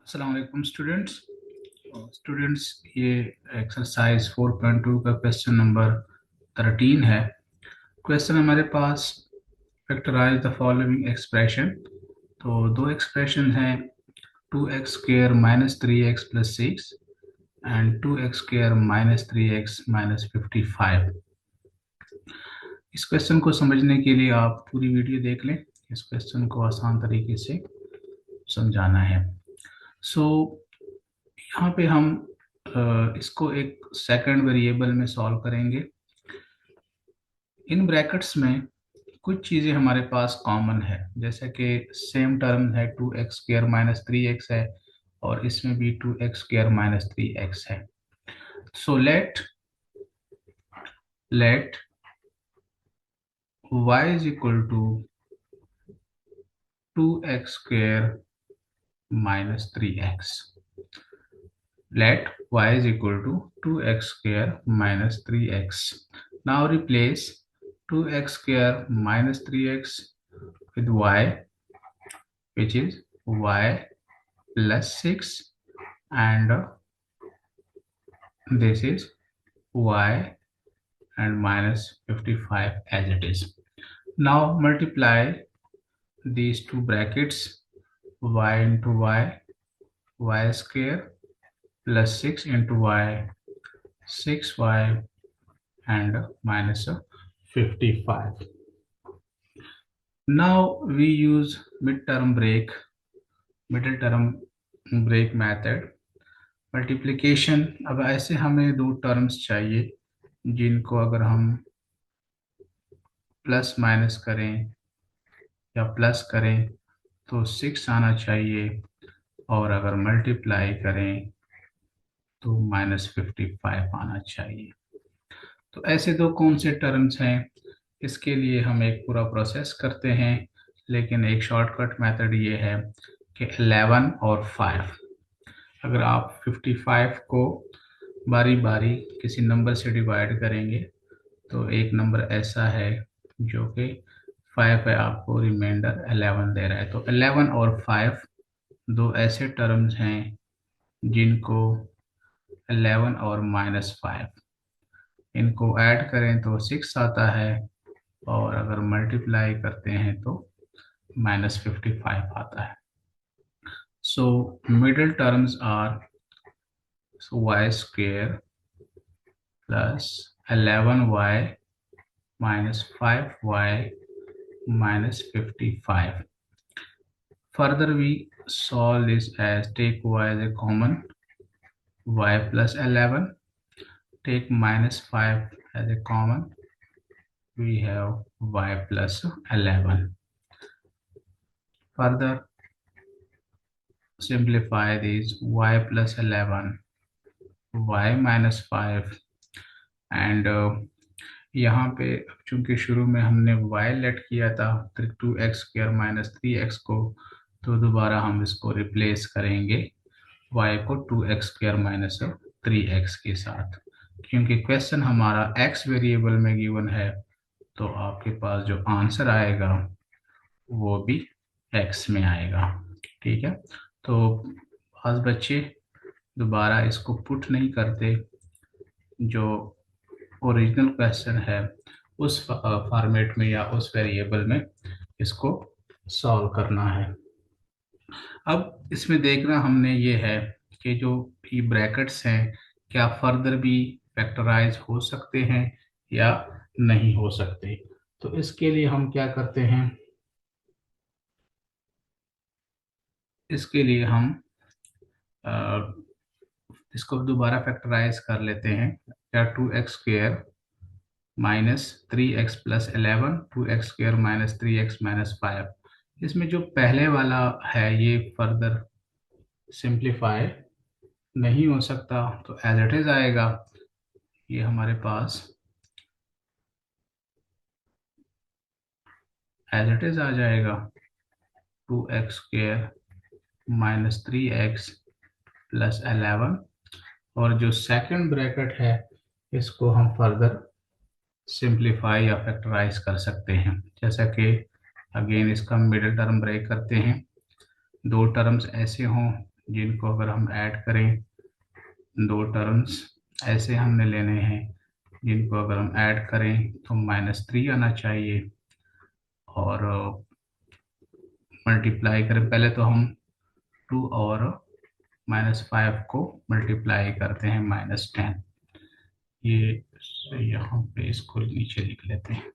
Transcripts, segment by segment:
अस्सलाम वालेकुम स्टूडेंट्स ये एक्सरसाइज 4.2 का क्वेश्चन नंबर 13 है। क्वेश्चन हमारे पास फैक्टराइज द फॉलोइंग एक्सप्रेशन। तो दो एक्सप्रेशन हैं, 2x square minus 3x plus 6 and 2x square minus 3x minus 55। इस क्वेश्चन को समझने के लिए आप पूरी वीडियो देख लें। इस क्वेश्चन को आसान तरीके से समझाना है। सो यहाँ पे हम इसको एक सेकंड वेरिएबल में सॉल्व करेंगे। इन ब्रैकेट्स में कुछ चीज़ें हमारे पास कॉमन है, जैसे कि सेम टर्म है 2x स्क्वायर माइनस 3x है और इसमें भी 2x स्क्वायर माइनस 3x है। So let y is equal to 2x square minus 3x। Let y is equal to 2x square minus 3x. Now replace 2x square minus 3x with y, which is y plus 6, and this is y and minus 55 as it is. Now multiply these two brackets, y into y square plus 6 into y, 6y and minus 55. Now we use middle term break method multiplication. अब ऐसे हमें दो terms चाहिए जिनको अगर हम plus minus करें या प्लस करें तो 6 आना चाहिए, और अगर मल्टीप्लाई करें तो माइनस 55 आना चाहिए। तो ऐसे दो कौन से टर्म्स हैं, इसके लिए हम एक पूरा प्रोसेस करते हैं, लेकिन एक शॉर्टकट मेथड ये है कि 11 और 5, अगर आप 55 को बारी बारी किसी नंबर से डिवाइड करेंगे तो एक नंबर ऐसा है जो कि 5 है, आपको रिमाइंडर 11 दे रहा है। तो 11 और 5 दो ऐसे टर्म्स हैं जिनको 11 और माइनस 5 इनको ऐड करें तो 6 आता है, और अगर मल्टीप्लाई करते हैं तो माइनस 55 आता है। So middle terms are y square plus 11y minus 5y minus 55. Further we solve this as take y as a common, y plus 11, take minus 5 as a common, we have y plus 11. Further simplify this, y plus 11, y minus 5, and यहाँ पे चूंकि शुरू में हमने y late किया था 2x square minus 3x को, तो दोबारा हम इसको रिप्लेस करेंगे y को 2x स्क्वायर माइनस 3x के साथ। क्योंकि क्वेश्चन हमारा x वेरिएबल में गिवन है, तो आपके पास जो आंसर आएगा वो भी x में आएगा। ठीक है, तो आज बच्चे दोबारा इसको पुट नहीं करते, जो ओरिजिनल क्वेश्चन है उस फॉर्मेट में या उस वेरिएबल में इसको सॉल्व करना है। अब इसमें देखना हमने ये है कि जो ये ब्रैकेट्स हैं क्या फर्दर भी फैक्टराइज हो सकते हैं या नहीं हो सकते। तो इसके लिए हम क्या करते हैं, इसके लिए हम इसको दोबारा फैक्टराइज कर लेते हैं। क्या 2x square minus 3x plus 11, 2x square minus 3x minus 5, इसमें जो पहले वाला है ये फर्दर सिंप्लीफाई नहीं हो सकता, तो एज इट इज आएगा। ये हमारे पास एज इट इज आ जाएगा 2x square minus 3x plus 11, और जो सेकंड ब्रैकेट है इसको हम फर्दर सिंप्लीफाई या फैक्टराइज कर सकते हैं। जैसा कि अगेन इसका मिडिल टर्म ब्रेक करते हैं, दो टर्म्स ऐसे हों जिनको अगर हम ऐड करें, दो टर्म्स ऐसे हमने लेने हैं जिनको अगर हम ऐड करें तो -3 आना चाहिए, और मल्टीप्लाई करें, पहले तो हम 2 और -5 को मल्टीप्लाई करते हैं -10। ये यहाँ पे इसको नीचे लिख लेते हैं,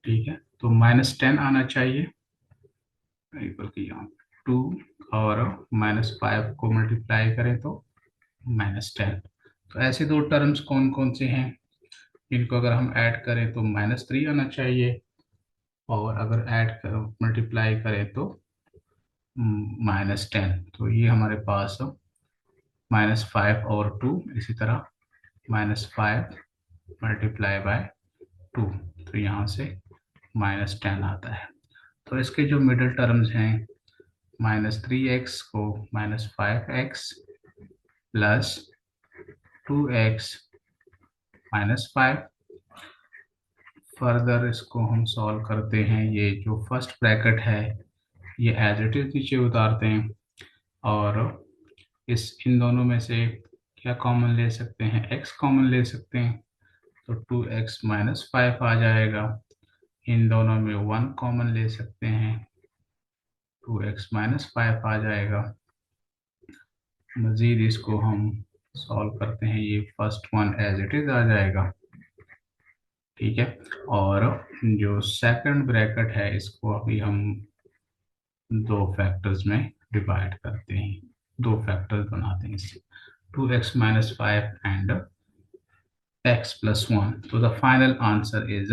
ठीक है। तो -10 आना चाहिए, बल्कि यहाँ 2 और -5 को मल्टीप्लाई करें तो -10। तो ऐसे दो टर्म्स कौन कौन से हैं जिनको अगर हम ऐड करें तो -3 आना चाहिए, और अगर ऐड कर मल्टीप्लाई करें तो -10। तो ये हमारे पास -5 और 2, इसी तरह -5 मल्टीप्लाई बाय 2, तो यहाँ से -10 आता है। तो इसके जो मिडिल टर्म्स हैं, -3x को -5x प्लस 2x -5, फर्दर इसको हम सॉल्व करते हैं। ये जो फर्स्ट ब्रैकेट है ये एज इट इज नीचे उतारते हैं, और इन दोनों में से क्या कॉमन ले सकते हैं, x कॉमन ले सकते हैं, तो 2x -5 आ जाएगा। इन दोनों में 1 कॉमन ले सकते हैं, 2x -5 आ जाएगा। मज़ीद इसको हम सॉल्व करते हैं, ये first one as it is आ जाएगा, ठीक है। और जो सेकंड ब्रैकेट है इसको अभी हम दो फैक्टर्स में डिवाइड करते हैं, दो फैक्टर्स बनाते हैं इससे, 2x -5 and x plus 1. So the final answer is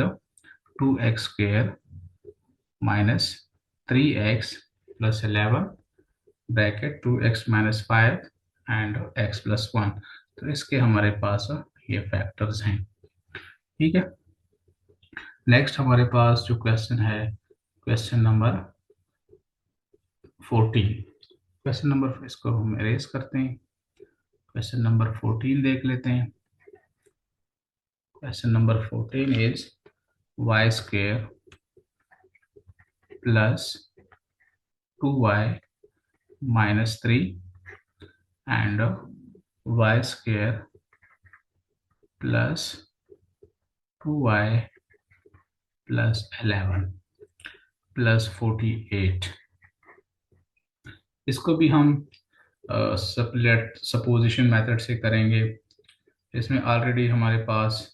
2x square minus 3x plus 11 bracket 2x -5 and x plus 1। तो इसके हमारे पास ये फैक्टर्स हैं, ठीक है। नेक्स्ट हमारे पास जो क्वेश्चन है, क्वेश्चन नंबर 14। क्वेश्चन नंबर, इसको हम इरेज करते हैं, क्वेश्चन नंबर 14 देख लेते हैं। Question number 14 is y square plus 2y minus 3 and y square plus 2y plus 11 plus 48। इसको भी हम सपोजिशन मेथड से करेंगे। इसमें ऑलरेडी हमारे पास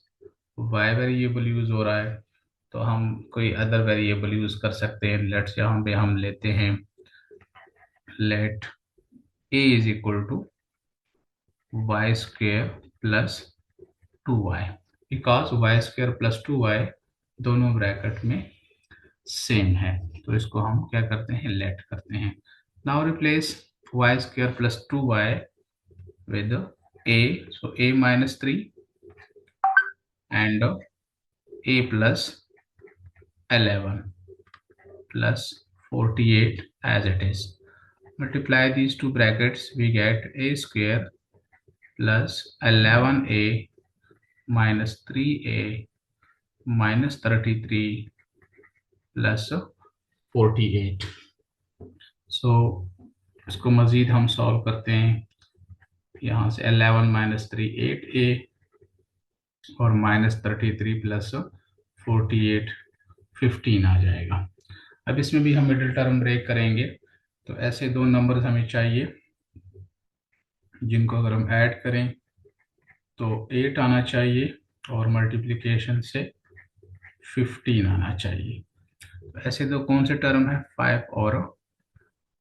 y वेरिएबल यूज हो रहा है, तो हम कोई अदर वेरिएबल यूज कर सकते हैं। लेट्स यहाँ पे हम लेते हैं, let a is equal to y square plus 2y, because y square plus 2y दोनों ब्रैकेट में सेम है। तो इसको हम क्या करते हैं, लेट करते हैं। Now replace y square plus 2y with a, so a minus 3 and a plus 11 plus 48 as it is. Multiply these two brackets, we get a square plus 11a minus 3a minus 33 plus 48। So इसको मज़ीद हम solve करते हैं, यहाँ से 11 minus 3 8a और -33 plus 48 15 आ जाएगा। अब इसमें भी हम मिडिल टर्म ब्रेक करेंगे, तो ऐसे दो नंबर्स हमें चाहिए जिनको अगर हम ऐड करें तो 8 आना चाहिए और मल्टीप्लिकेशन से 15 आना चाहिए। तो ऐसे दो कौन से टर्म है, 5 और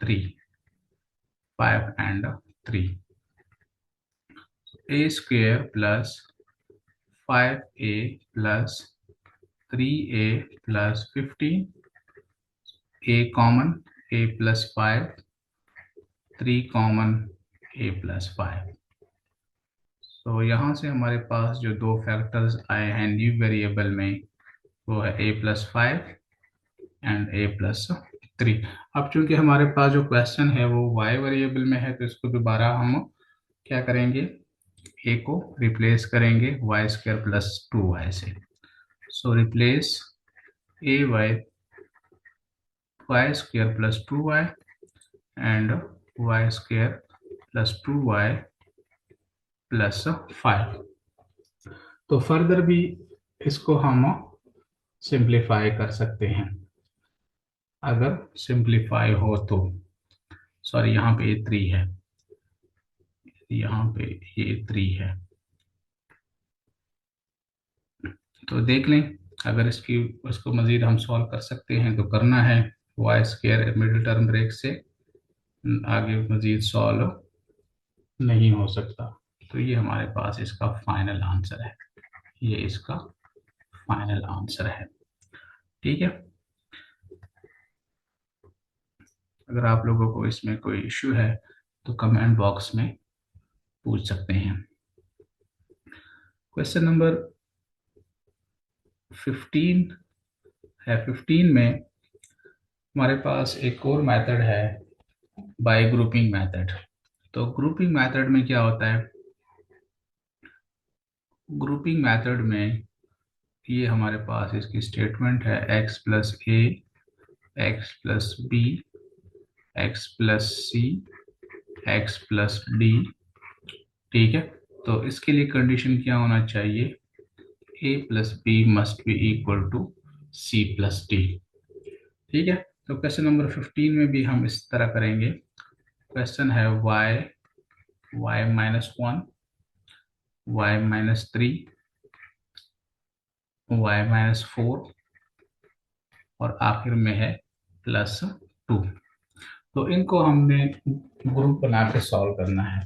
3, 5 and 3। a square plus 5a plus 3a plus 15, a common, a plus 5, 3 common, a plus 5। तो यहाँ से हमारे पास जो दो फैक्टर्स आए हैं न्यू वेरिएबल में, वो है a plus 5 and a plus 3। अब चूंकि हमारे पास जो क्वेश्चन है वो y वेरिएबल में है, तो इसको दोबारा हम क्या करेंगे, a को रिप्लेस करेंगे y स्क्वायर प्लस 2y से। So replace a y square plus 2y and Y square plus 2y plus 5। तो फर्दर भी इसको हम सिंप्लीफाई कर सकते हैं, अगर सिंप्लीफाई हो तो। सॉरी, यहाँ पे ये 3 है, यहाँ पे ये 3 है। तो देख लें, अगर इसको मजीद हम सॉल्व कर सकते हैं तो करना है। Y square middle term break से आगे मजीद सॉल्व नहीं हो सकता। तो ये हमारे पास इसका फाइनल आंसर है, ये इसका फाइनल आंसर है। ठीक है। अगर आप लोगों को इसमें कोई इश्यू है तो कमेंट बॉक्स में पूछ सकते हैं। क्वेश्चन नंबर 15 है। 15 में हमारे पास एक और मेथड है, बाय ग्रुपिंग मेथड। तो ग्रुपिंग मेथड में क्या होता है? ग्रुपिंग मेथड में ये हमारे पास इसकी स्टेटमेंट है x plus A, X plus B, X plus C, X plus D. ठीक है। तो इसके लिए कंडीशन क्या होना चाहिए? a plus B must be equal to C plus D. ठीक है। तो क्वेश्चन नंबर 15 में भी हम इस तरह करेंगे। क्वेश्चन है y minus 1, y minus 3, y minus 4 और आखिर में है प्लस 2। तो इनको हमने ग्रुप बना के सॉल्व करना है।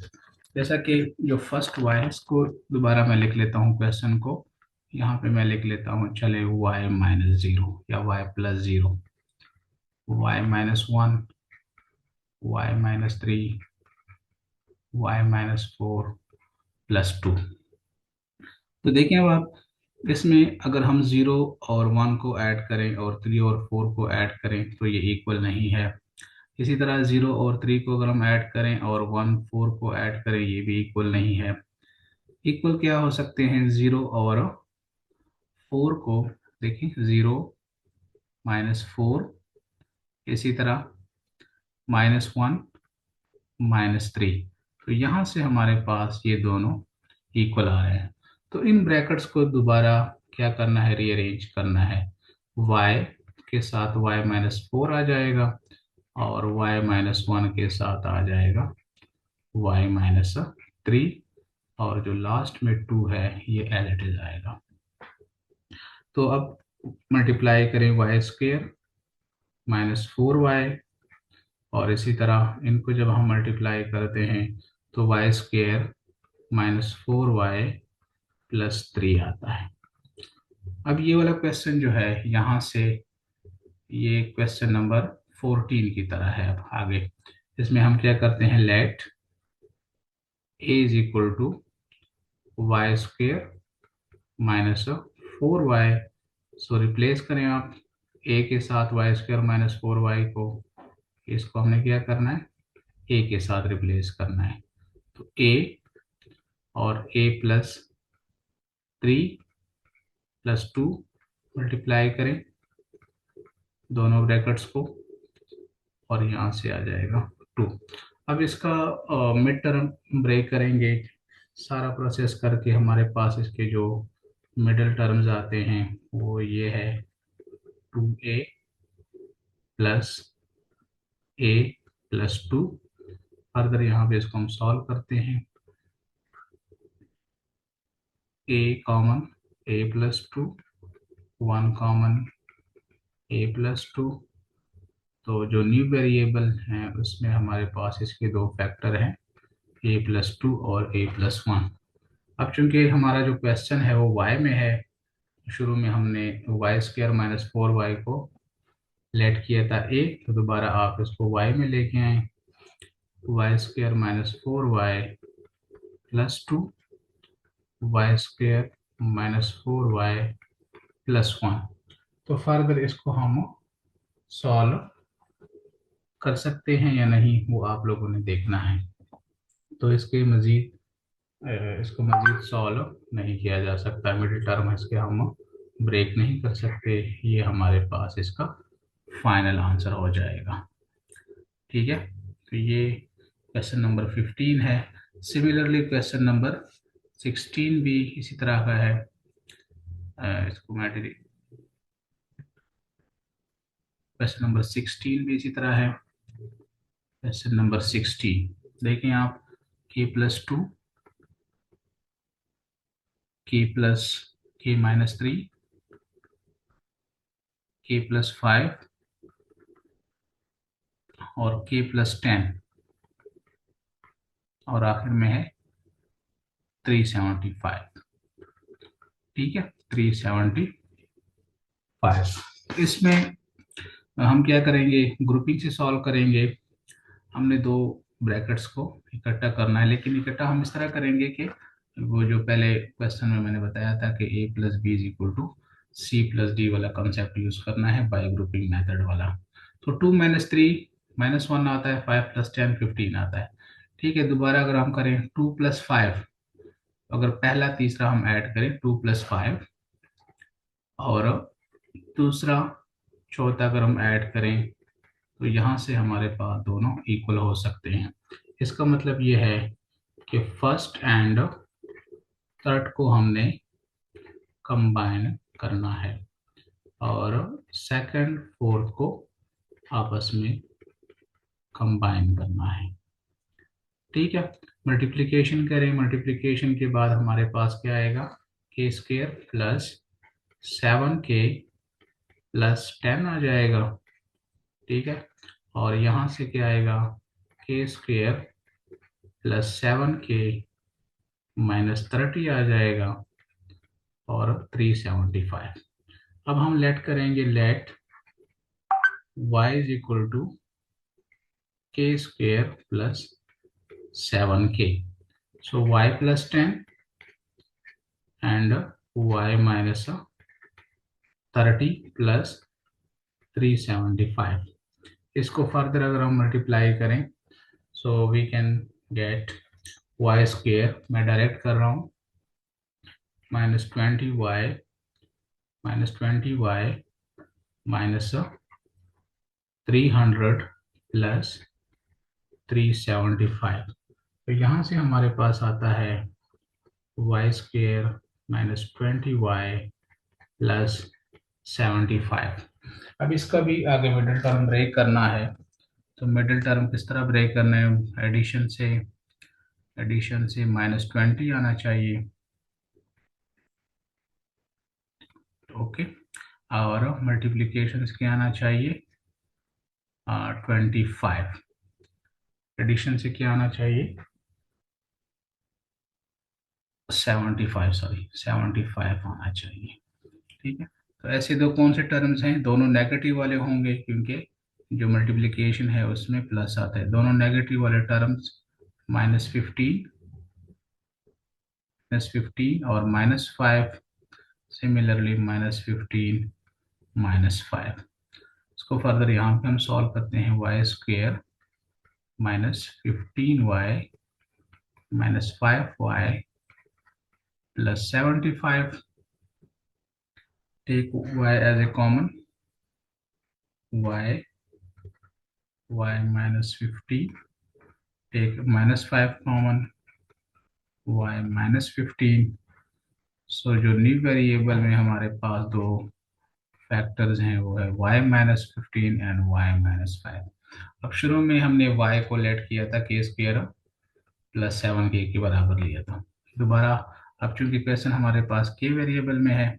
जैसा कि जो फर्स्ट y है, इसको दोबारा मैं लिख लेता हूँ क्वेश्चन को। यहाँ पे मैं लिख लेता हूँ, चले y माइनस 0 या y plus 0, y minus 1, y minus 3, y minus 4 plus 2। तो देखिए अब आप इसमें अगर हम 0 और 1 को ऐड करें और 3 और 4 को ऐड करें तो ये इक्वल नहीं है। इसी तरह 0 और 3 को अगर हम ऐड करें और 1 4 को ऐड करें, ये भी इक्वल नहीं है। इक्वल क्या हो सकते हैं? 0 और 4 को, देखिए 0 माइनस 4, इसी तरह माइनस 1 माइनस 3। तो यहाँ से हमारे पास ये दोनों इक्वल आ रहे हैं। तो इन ब्रैकेट्स को दोबारा क्या करना है? रीअरेंज करना है। y के साथ y माइनस 4 आ जाएगा और y माइनस 1 के साथ आ जाएगा y माइनस 3, और जो लास्ट में 2 है ये एज इट इज आएगा। तो अब मल्टीप्लाई करें y स्क्वेयर माइनस 4y, और इसी तरह इनको जब हम मल्टीप्लाई करते हैं तो y square minus 4y plus 3 आता है। अब ये वाला क्वेश्चन जो है, यहाँ से ये क्वेश्चन नंबर 14 की तरह है। अब आगे इसमें हम क्या करते हैं? Let a is equal to Y square minus 4y। So replace करें आप a के साथ वाई स्क्वेयर माइनस 4y को, इसको हमने क्या करना है? a के साथ रिप्लेस करना है। तो a और a प्लस 3 प्लस 2 मल्टीप्लाई करें दोनों ब्रैकेट्स को, और यहाँ से आ जाएगा 2। अब इसका मिड टर्म ब्रेक करेंगे। सारा प्रोसेस करके हमारे पास इसके जो मिडिल टर्म्स आते हैं वो ये है 2a plus a plus 2। Further यहाँ पे इसको हम सॉल्व करते हैं। a common a plus 2, 1 common a plus 2। तो जो न्यू वेरिएबल हैं उसमें हमारे पास इसके दो फैक्टर हैं, a प्लस 2 और a प्लस 1। अब चूंकि हमारा जो क्वेश्चन है वो y में है, शुरू में हमने वाई स्क्वायर माइनस 4y को लेट किया था a, तो दोबारा आप इसको y में लेके आए। Y square minus 4y plus 2, Y square minus 4y plus 1। तो फर्दर इसको हम सॉल्व कर सकते हैं या नहीं, वो आप लोगों ने देखना है। तो इसको मजीद सॉल्व नहीं किया जा सकता। मिडिल टर्म इसके हम ब्रेक नहीं कर सकते। ये हमारे पास इसका फाइनल आंसर हो जाएगा। ठीक है। तो ये क्वेश्चन नंबर 15 है। सिमिलरली क्वेश्चन नंबर 16 भी इसी तरह का है। इसको मैं क्वेश्चन नंबर 16 भी इसी तरह है। क्वेश्चन नंबर 16 देखें आप, k+2, k+k-3, k+5 और k+10 और आखिर में है 375। ठीक है, 375। इसमें हम क्या करेंगे, ग्रुपिंग से सॉल्व करेंगे। हमने दो ब्रैकेट्स को इकट्ठा करना है, लेकिन इकट्ठा हम इस तरह करेंगे कि वो जो पहले क्वेश्चन में मैंने बताया था कि a+b=c+d वाला कंसेप्ट यूज करना है, बाय ग्रुपिंग मेथड वाला। तो 2-3 -1 आता है, 5+10 15 आता है। ठीक है, दोबारा अगर हम करें 2+5, अगर पहला तीसरा हम ऐड करें 2+5 और दूसरा चौथा अगर हम ऐड करें, तो यहाँ से हमारे पास दोनों इक्वल हो सकते हैं। इसका मतलब ये है कि फर्स्ट एंड थर्ड को हमने कंबाइन करना है और सेकंड फोर्थ को आपस में कंबाइन करना है। ठीक है, मल्टीप्लिकेशन करें, मल्टीप्लिकेशन के बाद हमारे पास क्या आएगा, k² प्लस 7k प्लस 10 आ जाएगा। ठीक है, और यहाँ से क्या आएगा, k² प्लस 7k माइनस 30 आ जाएगा और 375। अब हम लेट करेंगे, let y is equal to k² plus 7k, so y plus 10 and y minus 30 plus 375। इसको फर्दर अगर हम मल्टीप्लाई करें, so we can get y², मैं डायरेक्ट कर रहा हूँ, -20y माइनस 300 प्लस 375। तो यहाँ से हमारे पास आता है y² -20y प्लस 75। अब इसका भी आगे मिडिल टर्म ब्रेक करना है, तो मिडिल टर्म किस तरह ब्रेक करना है, एडिशन से, -20 आना चाहिए। ओके, और मल्टीप्लीकेशन से क्या आना चाहिए, 25। एडिशन से क्या आना चाहिए, 75 आना चाहिए। ठीक है, तो ऐसे दो कौन से टर्म्स हैं, दोनों नेगेटिव वाले होंगे, क्योंकि जो मल्टीप्लिकेशन है उसमें प्लस आता है। दोनों नेगेटिव वाले टर्म्स -15 और -5, सिमिलरली -15 -5। इसको फर्दर यहाँ पे हम सॉल्व करते हैं, y² -15y -5y plus 75। Take y as A common, y -15, take -5 common, y -15। So जो न्यू वेरिएबल में हमारे पास दो फैक्टर्स हैं वो है y -15 एंड y -5। अब शुरू में हमने y को लेट किया था k² प्लस 7k के बराबर लिया था। दोबारा अब चूंकि क्वेश्चन हमारे पास k वेरिएबल में है,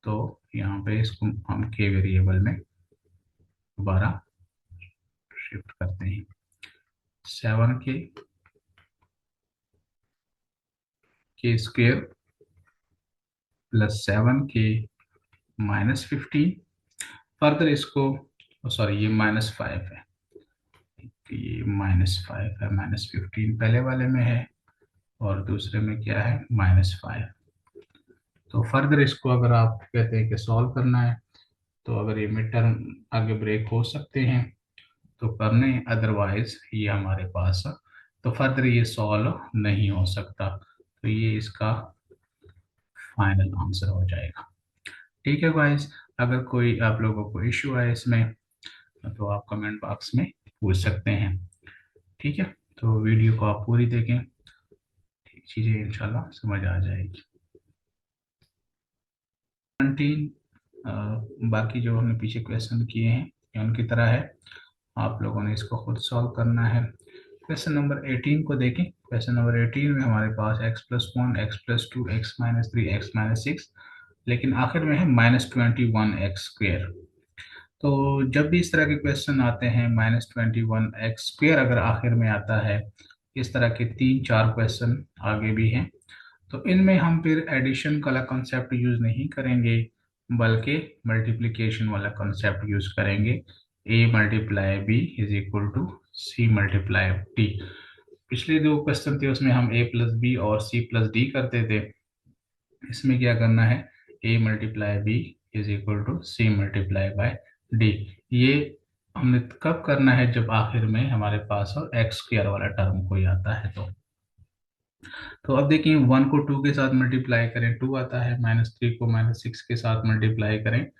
तो यहाँ पे इसको हम k वेरिएबल में दोबारा शिफ्ट करते हैं। 7k k² plus 7k -15। Further इसको, सॉरी ये -5 है, ये -5 है, -15 पहले वाले में है और दूसरे में क्या है, -5। तो फर्दर इसको अगर आप कहते हैं कि सॉल्व करना है, तो अगर ये मिड टर्म आगे ब्रेक हो सकते हैं तो करने, अदरवाइज ये हमारे पास, तो फर्दर ये सॉल्व नहीं हो सकता। तो ये इसका फाइनल आंसर हो जाएगा। ठीक है गाइस, अगर कोई आप लोगों को इश्यू है इसमें, तो आप कमेंट बॉक्स में पूछ सकते हैं। ठीक है, तो वीडियो को आप पूरी देखें, चीज़ें इंशाल्लाह समझ आ जाएगी। 17 बाकी जो हमने पीछे क्वेश्चन किए हैं ये उनकी तरह है, आप लोगों ने इसको खुद सॉल्व करना है। क्वेश्चन नंबर 18 को देखें। क्वेश्चन नंबर 18 में हमारे पास x+1, x+2, x-3, x-6, लेकिन आखिर में है -21x²। तो जब भी इस तरह के क्वेश्चन आते हैं -21x² अगर आखिर में आता है, इस तरह के 3-4 क्वेश्चन आगे भी हैं, तो इनमें हम फिर एडिशन वाला कॉन्सेप्ट यूज नहीं करेंगे, बल्कि मल्टीप्लिकेशन वाला कॉन्सेप्ट यूज करेंगे। a multiply b is equal to c multiply d। पिछले दो क्वेश्चन थे उसमें हम a प्लस बी और c प्लस डी करते थे, इसमें क्या करना है, a multiply b is equal to c multiply by d। ये हमने कब करना है, जब आखिर में हमारे पास और x² वाला टर्म कोई आता है तो अब देखिए 1 को 2 के साथ मल्टीप्लाई करें 2 आता है, -3 को -6 के साथ मल्टीप्लाई करें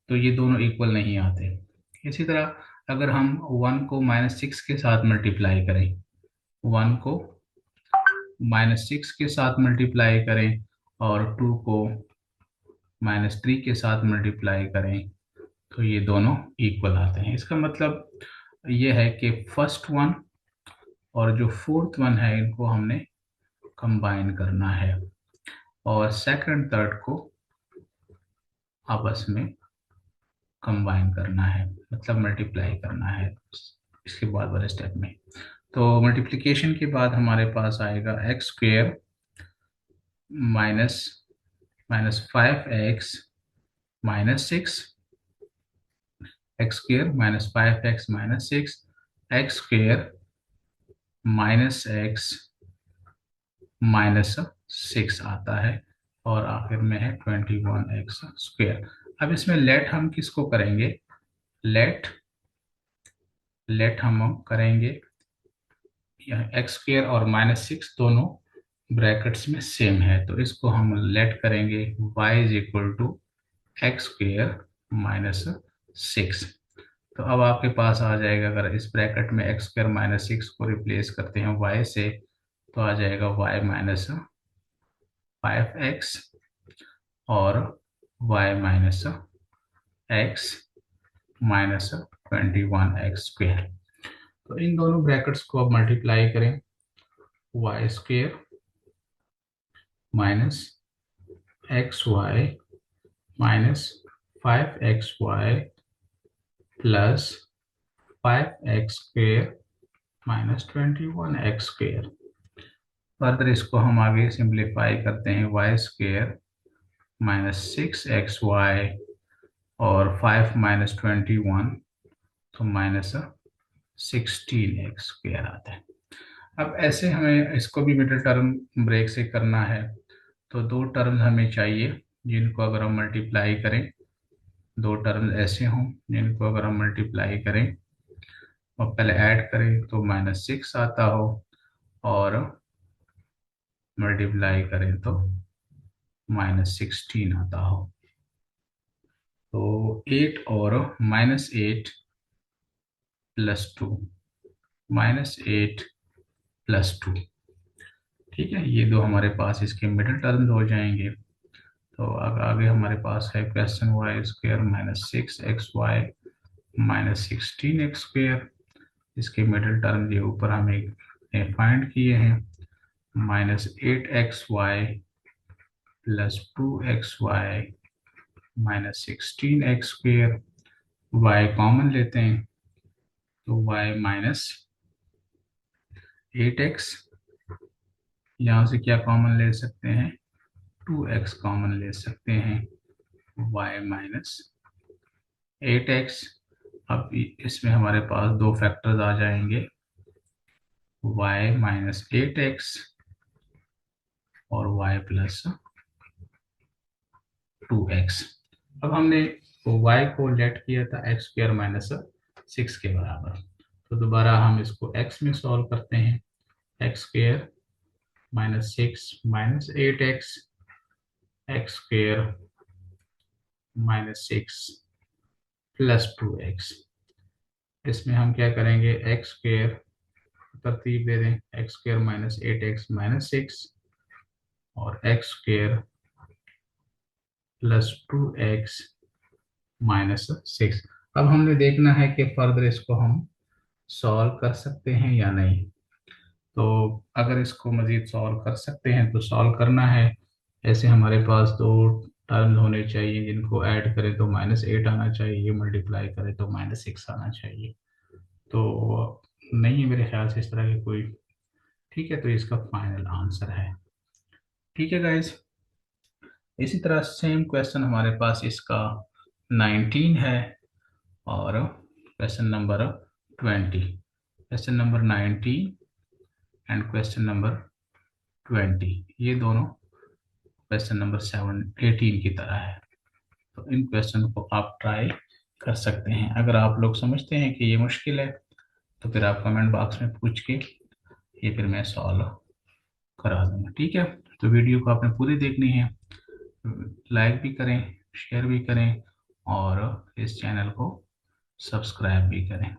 तो ये दोनों इक्वल नहीं आते। इसी तरह अगर हम 1 को -6 के साथ मल्टीप्लाई करें, 1 को -6 के साथ मल्टीप्लाई करें और 2 को -3 के साथ मल्टीप्लाई करें तो ये दोनों इक्वल आते हैं। इसका मतलब ये है कि फर्स्ट वन और जो फोर्थ वन है इनको हमने कंबाइन करना है और सेकंड थर्ड को आपस में कंबाइन करना है, मतलब मल्टीप्लाई करना है इसके बाद वाले स्टेप में। तो मल्टीप्लिकेशन के बाद हमारे पास आएगा x² minus -5x-6, x² -5x-6, x² -x-6 आता है और आखिर में है 21x²। अब इसमें लेट हम किसको करेंगे, लेट हम करेंगे यह x² और -6 दोनों ब्रैकेट्स में सेम है, तो इसको हम लेट करेंगे y is equal to x² -6। तो अब आपके पास आ जाएगा, अगर इस ब्रैकेट में x² -6 को रिप्लेस करते हैं y से तो आ जाएगा y -5x और y -x 21x²। तो इन दोनों ब्रैकेट्स को अब मल्टीप्लाई करें, y² minus xy minus 5xy plus 5x² -21x²। Further इसको हम आगे सिंप्लीफाई करते हैं, y² -6xy और 5 -21 तो -16x² आता है। अब ऐसे हमें इसको भी मिडिल टर्म ब्रेक से करना है, तो दो टर्म हमें चाहिए जिनको अगर हम मल्टीप्लाई करें, दो टर्म ऐसे हों जिनको अगर हम मल्टीप्लाई करें और पहले ऐड करें तो -6 आता हो और मल्टीप्लाई करें तो -16 आता हो। तो 8 और -8 + 2 -8 + 2, ठीक है, ये दो हमारे पास इसके मिडिल टर्म्स हो जाएंगे। तो अब आगे हमारे पास है क्वेश्चन y² -6xy -16x²। इसके मिडिल टर्म ये ऊपर हमें फाइंड किए हैं, -8xy + 2xy -16x²। y common लेते हैं तो y -8x, यहाँ से क्या कॉमन ले सकते हैं, 2x कॉमन ले सकते हैं, y -8x। अब इसमें हमारे पास दो फैक्टर्स आ जाएंगे, y -8x और y + 2x। अब हमने y को लेट किया था x² -6 के बराबर, तो दोबारा हम इसको x में सॉल्व करते हैं, x² -6 -8x, x² -6 + 2x। इसमें हम क्या करेंगे, x² तरतीब दे दें, x square minus 8x minus 6 और x square plus 2x minus 6। अब हमने देखना है कि फर्दर इसको हम सॉल्व कर सकते हैं या नहीं। तो अगर इसको मज़ीद सॉल्व कर सकते हैं तो सॉल्व करना है। ऐसे हमारे पास दो टर्म होने चाहिए, जिनको ऐड करें तो -8 आना चाहिए, मल्टीप्लाई करें तो -6 आना चाहिए। तो नहीं है मेरे ख्याल से इस तरह की कोई। ठीक है, तो इसका फाइनल आंसर है। ठीक है गाइज, इसी तरह सेम क्वेश्चन हमारे पास इसका 19 है और question number 20। Question number 19 and question number 20, ये दोनों क्वेश्चन नंबर 18 की तरह है। तो इन क्वेश्चन को आप ट्राई कर सकते हैं। अगर आप लोग समझते हैं कि ये मुश्किल है तो फिर आप कमेंट बॉक्स में पूछ के ये फिर मैं सॉल्व करा दूंगा। ठीक है, तो वीडियो को आपने पूरी देखनी है, लाइक भी करें, शेयर भी करें और इस चैनल को सब्सक्राइब भी करें।